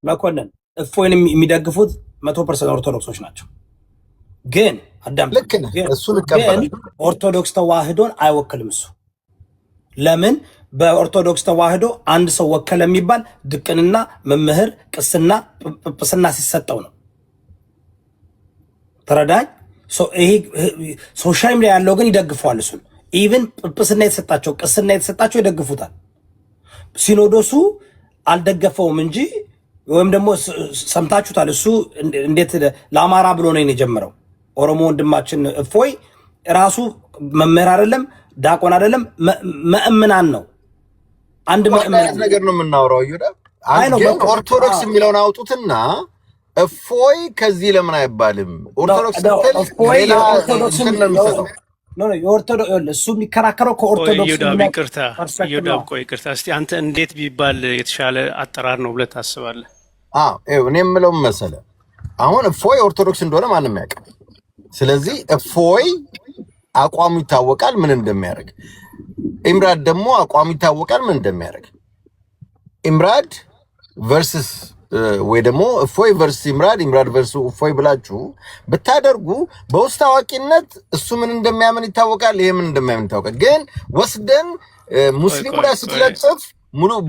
መኮንን እፎይን የሚደግፉት 100% ኦርቶዶክሶች ናቸው። ግን አዳም ልክ ነህ፣ እሱን እቀበላለሁ። ኦርቶዶክስ ተዋህዶን አይወክልም እሱ። ለምን? በኦርቶዶክስ ተዋህዶ አንድ ሰው ወከለ የሚባል ድቅንና፣ መምህር፣ ቅስና፣ ጵጵስና ሲሰጠው ነው። ተረዳኝ። ይሄ ሶሻል ሚዲያ ያለው ግን ይደግፈዋል እሱን። ኢቭን ጵጵስና የተሰጣቸው ቅስና የተሰጣቸው ይደግፉታል። ሲኖዶሱ አልደገፈውም እንጂ ወይም ደግሞ ሰምታችሁታል። እሱ እንዴት ለአማራ ብሎ ነው የጀመረው። ኦሮሞ ወንድማችን እፎይ ራሱ መምህር አይደለም፣ ዲያቆን አይደለም፣ መእምናን ነው። አንድ መእምናን ነገር ነው የምናወራው። ኦርቶዶክስ የሚለውን አውጡትና እፎይ ከዚህ ለምን አይባልም? ኦርቶዶክስ እሱ የሚከራከረው ከኦርቶዶክስ ይቅርታ፣ እስቲ አንተ እንዴት ቢባል የተሻለ አጠራር ነው ብለህ ታስባለህ? እኔ የምለው መሰለህ፣ አሁን እፎይ ኦርቶዶክስ እንደሆነ ማንም ያውቃል። ስለዚህ እፎይ አቋሙ ይታወቃል ምን እንደሚያደርግ። ኢምራድ ደግሞ አቋሙ ይታወቃል ምን እንደሚያደርግ። ኢምራድ ቨርስስ ወይ ደግሞ እፎይ ቨርስ ኢምራድ፣ ኢምራድ ቨርስ እፎይ ብላችሁ ብታደርጉ በውስጥ አዋቂነት እሱ ምን እንደሚያምን ይታወቃል፣ ይሄ ምን እንደሚያምን ይታወቃል። ግን ወስደን ሙስሊሙ ላይ ስትለጥፍ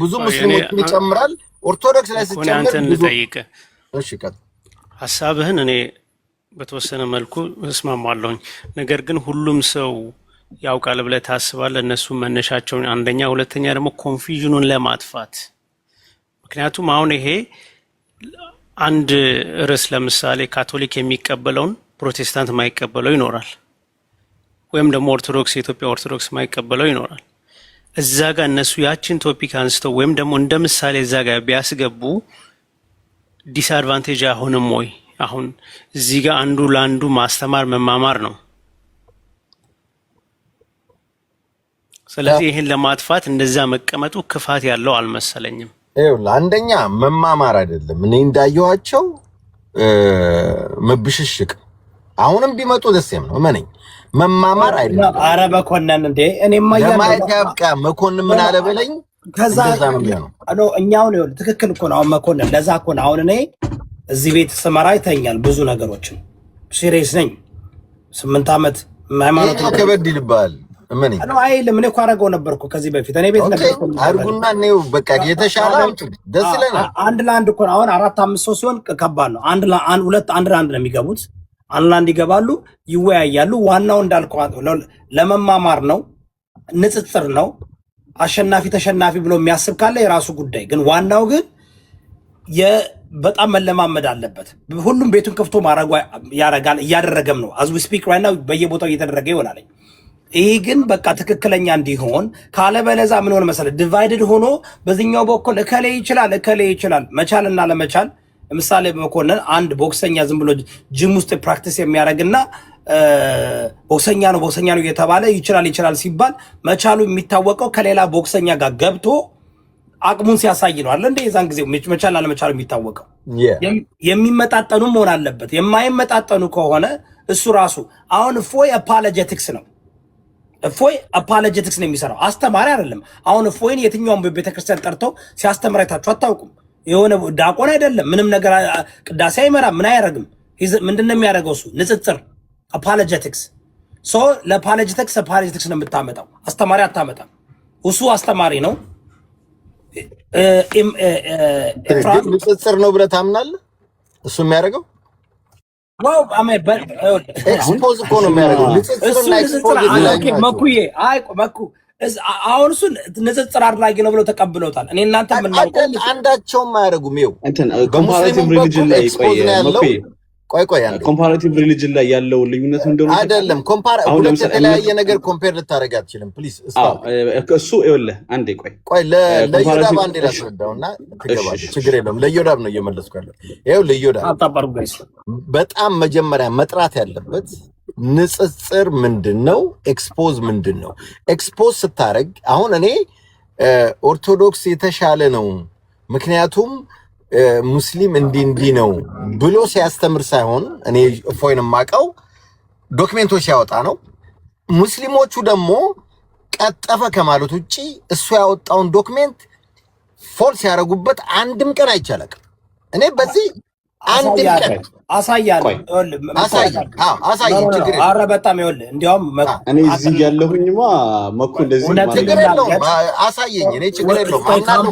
ብዙ ሙስሊሞችን ይጨምራል፣ ኦርቶዶክስ ላይ ስትጨምር ብዙ። እሺ ቀጥ ሐሳብህን እኔ በተወሰነ መልኩ እስማማለሁኝ። ነገር ግን ሁሉም ሰው ያውቃል ብለህ ታስባለህ? እነሱ መነሻቸውን አንደኛ፣ ሁለተኛ ደግሞ ኮንፊዥኑን ለማጥፋት ምክንያቱም አሁን ይሄ አንድ ርዕስ ለምሳሌ ካቶሊክ የሚቀበለውን ፕሮቴስታንት ማይቀበለው ይኖራል፣ ወይም ደግሞ ኦርቶዶክስ የኢትዮጵያ ኦርቶዶክስ ማይቀበለው ይኖራል። እዛ ጋር እነሱ ያችን ቶፒክ አንስተው ወይም ደግሞ እንደ ምሳሌ እዛ ጋር ቢያስገቡ ዲስአድቫንቴጅ አይሆንም ወይ? አሁን እዚህ ጋር አንዱ ለአንዱ ማስተማር መማማር ነው። ስለዚህ ይህን ለማጥፋት እንደዛ መቀመጡ ክፋት ያለው አልመሰለኝም። አንደኛ መማማር አይደለም። እኔ እንዳየኋቸው መብሽሽቅ አሁንም ቢመጡ ደስም ነው ማነኝ መማማር አይደለም። አረ መኮንን እንዴ እኔማ ለማየት ያብቃ። መኮንን ምን አለ በለኝ። ከዛ ነው እኛው ነው ትክክል እኮ ነው። አሁን መኮንን ለዛ እኮ ነው አሁን እኔ እዚህ ቤት ስመራ ይተኛል ብዙ ነገሮችን ሲሪየስ ነኝ። 8 ዓመት ሃይማኖት ከበድ ይልባል። ምን ነው አይልም። እኔ እኮ አደረገው ነበርኩ ከዚህ በፊት እኔ ቤት ነበርኩ። አርጉና ነው በቃ የተሻለ ደስ ይለናል። አንድ ለአንድ እኮ አሁን 4-5 ሰው ሲሆን ከባድ ነው። አንድ ለአንድ ነው የሚገቡት። አንድ ለአንድ ይገባሉ፣ ይወያያሉ። ዋናው እንዳልከው ለመማማር ነው፣ ንጽጽር ነው። አሸናፊ ተሸናፊ ብሎ የሚያስብ ካለ የራሱ ጉዳይ። ግን ዋናው ግን በጣም መለማመድ አለበት። ሁሉም ቤቱን ከፍቶ ማድረግ ያረጋል፣ እያደረገም ነው። አዝ ዊ ስፒክ ራይት ናው በየቦታው እየተደረገ ይሆናል። ይሄ ግን በቃ ትክክለኛ እንዲሆን ካለበለዛ ምን ሆነ መሰለህ ዲቫይድድ ሆኖ በዚህኛው በኩል እከሌ ይችላል መቻልና ለመቻል ለምሳሌ መኮንን አንድ ቦክሰኛ ዝም ብሎ ጂም ውስጥ ፕራክቲስ የሚያደርግና ቦክሰኛ ነው እየተባለ ይችላል ሲባል መቻሉ የሚታወቀው ከሌላ ቦክሰኛ ጋር ገብቶ አቅሙን ሲያሳይ ነው አይደል እንዴ? የዛን ጊዜ መቻልና ለመቻሉ የሚታወቀው የሚመጣጠኑ መሆን አለበት። የማይመጣጠኑ ከሆነ እሱ ራሱ አሁን ፎይ አፖሎጀቲክስ ነው። እፎይ አፖሎጀቲክስ ነው የሚሰራው፣ አስተማሪ አይደለም። አሁን እፎይን የትኛውም ቤተክርስቲያን ጠርተው ሲያስተምር አይታችሁ አታውቁም። የሆነ ዲያቆን አይደለም፣ ምንም ነገር ቅዳሴ አይመራም፣ ምን አያደርግም። ምንድነው የሚያደርገው እሱ? ንጽጽር፣ አፖሎጀቲክስ። ሶ ለአፖሎጀቲክስ ነው የምታመጣው፣ አስተማሪ አታመጣም። እሱ አስተማሪ ነው። ንጽጽር ነው ብለህ ታምናለህ? እሱ የሚያደርገው ዋው ኤክስፖዝ እኮ ነው የሚያደርገው። ንጽጽርና ኤክስፖዝ መኩዬ መኩ አሁን እሱ ንጽጽር አድራጊ ነው ብለው ተቀብለውታል። እኔ እናንተ የምናውቀው አንዳቸውም አያደርጉም። ይኸው ኮምፓራቲቭ ሪሊጅን ላይ ቆይ ኮምፓራቲቭ ሪሊጅን ላይ ያለው ልዩነት እንደሆነ አይደለም። ሁለት የተለያየ ነገር ኮምፔር ልታደርግ አትችልም። ፕሊዝ እሱ ይኸውልህ፣ አንዴ ቆይ ለዮዳብ አንዴ ላስረዳውና ትገባለህ። ችግር የለውም። ለዮዳብ ነው እየመለስኩ ያለው። ይኸው ለዮዳብ በጣም መጀመሪያ መጥራት ያለበት ንጽጽር ምንድን ነው? ኤክስፖዝ ምንድን ነው? ኤክስፖዝ ስታደርግ አሁን እኔ ኦርቶዶክስ የተሻለ ነው ምክንያቱም ሙስሊም እንዲህ ነው ብሎ ሲያስተምር ሳይሆን እኔ እፎይን የማውቀው ዶክሜንቶች ሲያወጣ ነው። ሙስሊሞቹ ደግሞ ቀጠፈ ከማለት ውጪ እሱ ያወጣውን ዶክሜንት ፎልስ ያደረጉበት አንድም ቀን አይቻልም። እኔ በዚህ አንድም ቀን አሳያለሁ። ችግር ኧረ በጣም ይኸውልህ፣ እንዲያውም እኔ እዚህ ያለሁኝማ መኩ እንደዚህ ችግር የለውም አሳየኝ። እኔ ችግር የለውም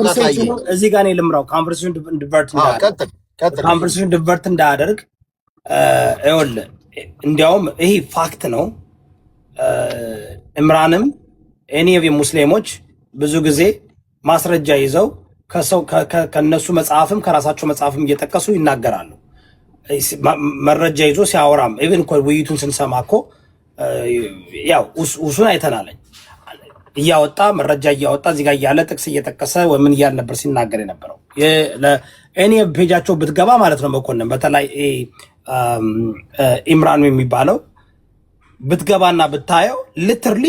አሳየኝ። እዚህ ጋር እኔ ልምራው ኮንቨርሴሽን ዲቨርት እንዳያደርግ። ይኸውልህ እንዲያውም ይሄ ፋክት ነው። ኢምራንም እኔ ሙስሊሞች ብዙ ጊዜ ማስረጃ ይዘው ከነሱ መጽሐፍም ከራሳቸው መጽሐፍም እየጠቀሱ ይናገራሉ። መረጃ ይዞ ሲያወራም ኢቭን እኮ ውይይቱን ስንሰማ እኮ ያው እሱን አይተናለኝ እያወጣ መረጃ እያወጣ እዚህ ጋር እያለ ጥቅስ እየጠቀሰ ወይ ምን እያለ ነበር ሲናገር የነበረው። እኔ ፔጃቸው ብትገባ ማለት ነው መኮንን፣ በተለይ ኢምራን የሚባለው ብትገባና ብታየው ሊትርሊ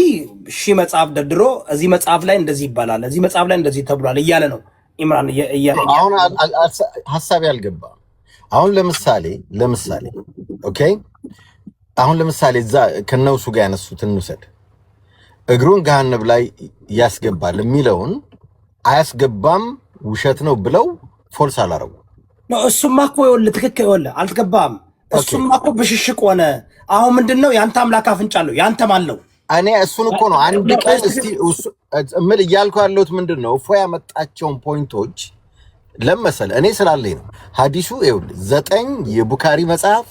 መጽሐፍ ደርድሮ እዚህ መጽሐፍ ላይ እንደዚህ ይባላል፣ እዚህ መጽሐፍ ላይ እንደዚህ ተብሏል እያለ ነው ኢምራን እያለ። አሁን ሐሳብ ያልገባ አሁን ለምሳሌ ኦኬ፣ አሁን ለምሳሌ እዛ ከነውሱ ጋር ያነሱት እንውሰድ። እግሩን ገሃነብ ላይ ያስገባል የሚለውን አያስገባም ውሸት ነው ብለው ፎልስ አላረጉ ነው። እሱማ እኮ ይኸውልህ ትክክል ይኸውልህ አልተገባም። እሱማ እኮ ብሽሽቅ ሆነ። አሁን ምንድነው ያንተ አምላክ አፍንጫ አለው ያንተ ማለው? እኔ እሱን እኮ ነው አንድ ቀን እስቲ ምን እያልኩ ያለሁት ምንድነው እፎ ያመጣቸውን ፖይንቶች ለመሰለ እኔ ስላለኝ ነው። ሐዲሱ ይኸውልህ 9 የቡካሪ መጽሐፍ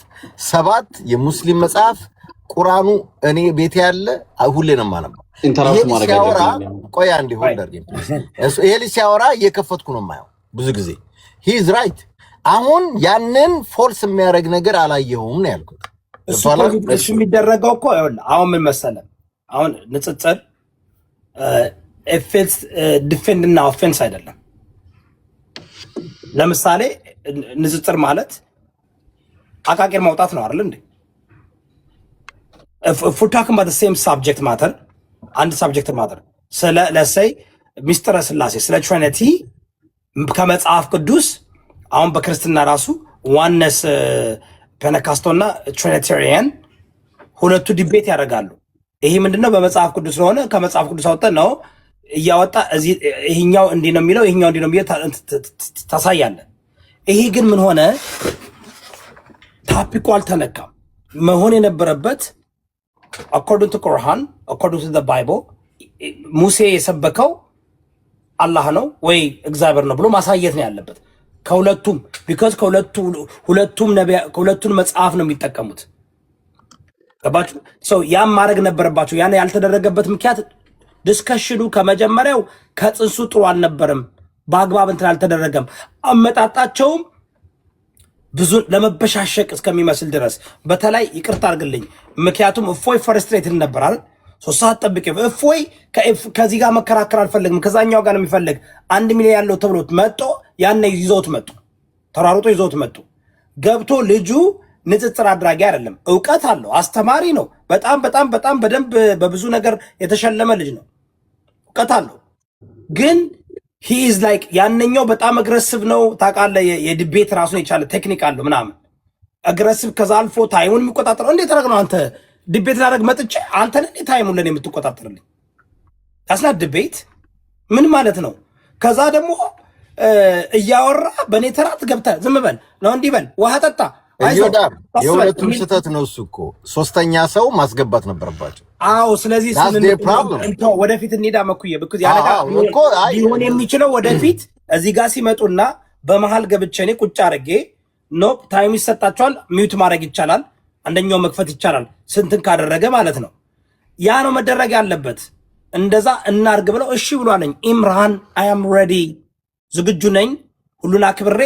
7 የሙስሊም መጽሐፍ ቁርአኑ እኔ ቤት ያለ ሁሌ ነው የማነበው። ሲያወራ ቆይ አንዴ ሆልድ አድርገኝ ይሄ ልጅ ሲያወራ እየከፈትኩ ነው የማየው ብዙ ጊዜ ሂ ኢዝ ራይት። አሁን ያንን ፎልስ የሚያደርግ ነገር አላየሁም ነው ያልኩት። እሱ የሚደረገው እኮ ይኸውልህ አሁን ምን መሰለህ፣ አሁን ንጽጽር ዲፌንድ እና ኦፌንስ አይደለም። ለምሳሌ ንጽጽር ማለት አቃቂር ማውጣት ነው አይደል እንዴ? if we're talking about the same subject matter አንድ ሳብጀክት ማተር ስለ ለሰይ ሚስጥረ ስላሴ ስለ ትሪኒቲ ከመጽሐፍ ቅዱስ አሁን በክርስትና ራሱ ዋነስ ፔንቴኮስታልና ትሪኒታሪያን ሁለቱ ዲቤት ያደርጋሉ። ይሄ ምንድነው? በመጽሐፍ ቅዱስ ስለሆነ ከመጽሐፍ ቅዱስ አወጣ ነው እያወጣ እዚህ ይሄኛው እንዲህ ነው የሚለው ይሄኛው እንዲህ ነው የሚለው ታሳያለህ። ይሄ ግን ምን ሆነ? ታፒኩ አልተነካም። መሆን የነበረበት according to Quran, according to the Bible ሙሴ የሰበከው አላህ ነው ወይ እግዚአብሔር ነው ብሎ ማሳየት ነው ያለበት ከሁለቱም because ከሁለቱም መጽሐፍ ነው የሚጠቀሙት። ገባችሁ? ያም ማድረግ ነበረባቸው። ያን ያልተደረገበት ምክንያት ዲስከሽኑ ከመጀመሪያው ከጽንሱ ጥሩ አልነበረም፣ በአግባብ እንትን አልተደረገም። አመጣጣቸውም ብዙ ለመበሻሸቅ እስከሚመስል ድረስ በተለይ ይቅርታ አድርግልኝ፣ ምክንያቱም እፎይ ፍረስትሬትድ ነበር አይደል? 3 ሰዓት ጠብቄ እፎይ ከዚህ ጋር መከራከር አልፈልግም ከዛኛው ጋር ነው የሚፈልግ 1 ሚሊዮን ያለው ተብሎት መጥቶ ያኔ ይዘውት መጡ፣ ተራሩጦ ይዘውት መጡ። ገብቶ ልጁ ንጽጽር አድራጊ አይደለም፣ እውቀት አለው፣ አስተማሪ ነው። በጣም በጣም በጣም በደንብ በብዙ ነገር የተሸለመ ልጅ ነው፣ እውቀት አለው። ግን he is like ያንኛው በጣም አግሬሲቭ ነው ታውቃለህ። የዲቤት ራሱን የቻለ ቴክኒክ አለው ምናምን አግሬሲቭ። ከዛ አልፎ ታይሙን የሚቆጣጠረው እንዴት አደረግ ነው አንተ ዲቤት ላደርግ መጥቼ አንተ ነህ ታይሙን ለኔ የምትቆጣጠርልኝ? አስና ዲቤት ምን ማለት ነው? ከዛ ደግሞ እያወራ በኔ ተራት ገብተህ ዝም በል ነው እንዲህ በል ውሃ ጠጣ አይዞህ። የሁለቱም ስህተት ነው እሱ እኮ ሶስተኛ ሰው ማስገባት ነበረባቸው። አዎ ስለዚህ ወደፊት እንሄዳ መኩዬ ብኩዝ ያለጋ ሊሆን የሚችለው ወደፊት እዚህ ጋር ሲመጡና በመሃል ገብቼ እኔ ቁጭ አድርጌ ኖ ታይም ይሰጣቸዋል፣ ሚውት ማድረግ ይቻላል፣ አንደኛው መክፈት ይቻላል። ስንትን ካደረገ ማለት ነው ያ ነው መደረግ ያለበት። እንደዛ እናርግ ብለው እሺ ብሏለኝ። ኢምራን አይ አም ሬዲ ዝግጁ ነኝ፣ ሁሉን አክብሬ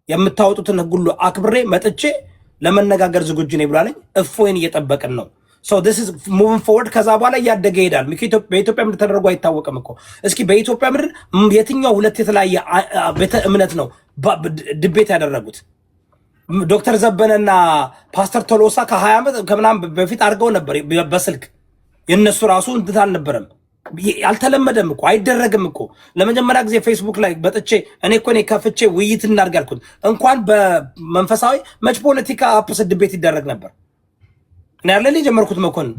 የምታወጡትን ሁሉ አክብሬ መጥቼ ለመነጋገር ዝግጁ ነኝ ብሏለኝ። እፎይን እየጠበቅን ነው። ሶ ዲስ ኢዝ ሙቪንግ ፎርወርድ። ከዛ በኋላ እያደገ ይሄዳል። በኢትዮጵያ ምድር ተደርጎ አይታወቅም እኮ። እስኪ በኢትዮጵያ ምድር የትኛው ሁለት የተለያየ ቤተ እምነት ነው ድቤት ያደረጉት? ዶክተር ዘበነና ፓስተር ቶሎሳ ከ20 ዓመት ከምናምን በፊት አድርገው ነበር በስልክ። የነሱ ራሱ እንትን አልነበረም፣ አልተለመደም እኮ አይደረግም እኮ። ለመጀመሪያ ጊዜ ፌስቡክ ላይ በጥቼ እኔ ከፍቼ ውይይት እናድርግ ያልኩት እንኳን በመንፈሳዊ መች ፖለቲካ አፕስ ድቤት ይደረግ ነበር። እኔ ያለ ጀመርኩት መኮንን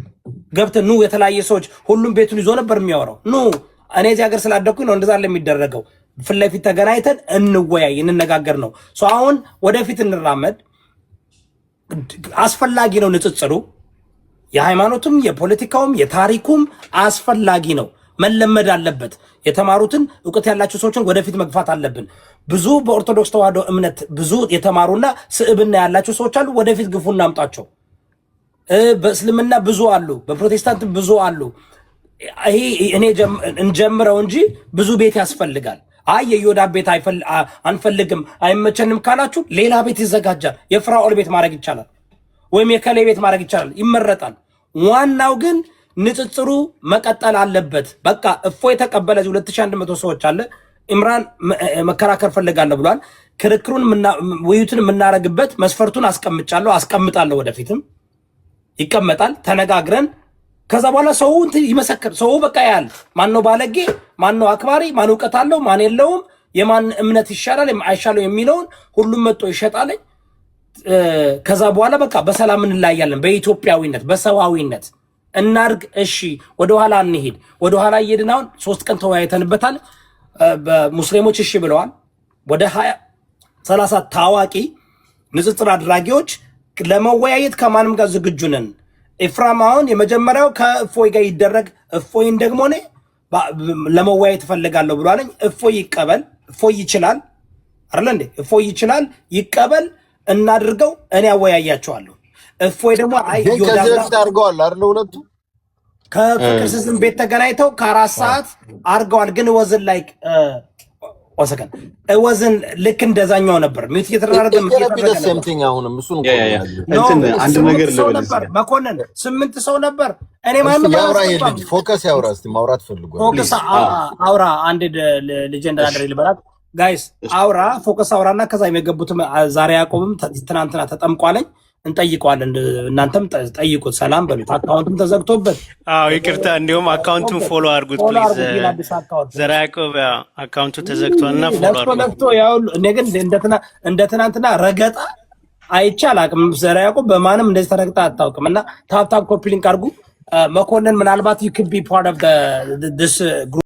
ገብተህ ኑ የተለያየ ሰዎች ሁሉም ቤቱን ይዞ ነበር የሚያወራው። ኑ እኔ እዚህ ሀገር ስላደኩኝ ነው እንደዛ የሚደረገው። ፊት ለፊት ተገናኝተን እንወያይ እንነጋገር ነው። አሁን ወደፊት እንራመድ። አስፈላጊ ነው ንጽጽሩ፣ የሃይማኖቱም የፖለቲካውም የታሪኩም አስፈላጊ ነው፣ መለመድ አለበት። የተማሩትን እውቀት ያላቸው ሰዎችን ወደፊት መግፋት አለብን። ብዙ በኦርቶዶክስ ተዋህዶ እምነት ብዙ የተማሩና ስዕብና ያላቸው ሰዎች አሉ፣ ወደፊት ግፉ እናምጣቸው። በእስልምና ብዙ አሉ፣ በፕሮቴስታንት ብዙ አሉ። ይሄ እኔ እንጀምረው እንጂ ብዙ ቤት ያስፈልጋል። አይ የዮዳ ቤት አንፈልግም አይመቸንም ካላችሁ ሌላ ቤት ይዘጋጃል። የፍራኦል ቤት ማድረግ ይቻላል፣ ወይም የከሌ ቤት ማድረግ ይቻላል፣ ይመረጣል። ዋናው ግን ንጽጽሩ መቀጠል አለበት። በቃ እፎ የተቀበለ 2100 ሰዎች አለ። ኢምራን መከራከር ፈልጋለሁ ብሏል። ክርክሩን ውይይቱን የምናረግበት መስፈርቱን አስቀምጣለሁ፣ ወደፊትም ይቀመጣል። ተነጋግረን ከዛ በኋላ ሰው እንትን ይመሰክር። ሰው በቃ ያል ማን ነው ባለጌ፣ ማን ነው አክባሪ፣ ማን እውቀት አለው፣ ማን የለውም፣ የማን እምነት ይሻላል አይሻለው የሚለውን ሁሉም መጥቶ ይሸጣለኝ። ከዛ በኋላ በቃ በሰላም እንላያለን። በኢትዮጵያዊነት በሰዋዊነት እናርግ። እሺ ወደኋላ እንሄድ። ወደኋላ እየሄድን አሁን 3 ቀን ተወያይተንበታል። በሙስሊሞች እሺ ብለዋል። ወደ 20-30 ታዋቂ ንጽጽር አድራጊዎች ለመወያየት ከማንም ጋር ዝግጁ ነን። ኤፍራም አሁን የመጀመሪያው ከእፎይ ጋር ይደረግ፣ እፎይን ደግሞ እኔ ለመወያየት እፈልጋለሁ ብሏለኝ። እፎይ ይቀበል። እፎይ ይችላል አይደል እንዴ? እፎይ ይችላል፣ ይቀበል፣ እናድርገው። እኔ አወያያቸዋለሁ። እፎይ ደግሞ አድርገዋል አይደል? ሁለቱ ከፍቅር ስዝም ቤት ተገናኝተው ከ4 ሰዓት አድርገዋል። ግን ወዝን ላይ ወሰከን ወዝን ልክ እንደዛኛው ነበር። ሚት እየተደረገ አሁንም እሱን አንድ ነገር ነበር መኮንን 8 ሰው ነበር። እኔ ማንም ፎከስ ያውራ እስቲ ማውራት ፈልጎ ፎከስ አውራ አንድ ልጅ እንደናደረ ይልበላት ጋይስ አውራ ፎከስ አውራና ከዛ የገቡት ዛሬ ያቆብም ትናንትና ተጠምቋለኝ እንጠይቀዋለን። እናንተም ጠይቁት፣ ሰላም በሉት። አካውንቱም ተዘግቶበት ይቅርታ፣ እንዲሁም አካውንቱን ፎሎ አድርጉት ፕሊዝ። ዘራ ያዕቆብ አካውንቱ ተዘግቷልና ፎሎ አድርጉት። እኔ ግን እንደ ትናንትና ረገጣ አይቼ አላውቅም። ዘራ ያዕቆብ በማንም እንደዚህ ተረግጣ አታውቅም። እና ታፕ ኮፒ ሊንክ አድርጉ። መኮንን ምናልባት you could be part of this group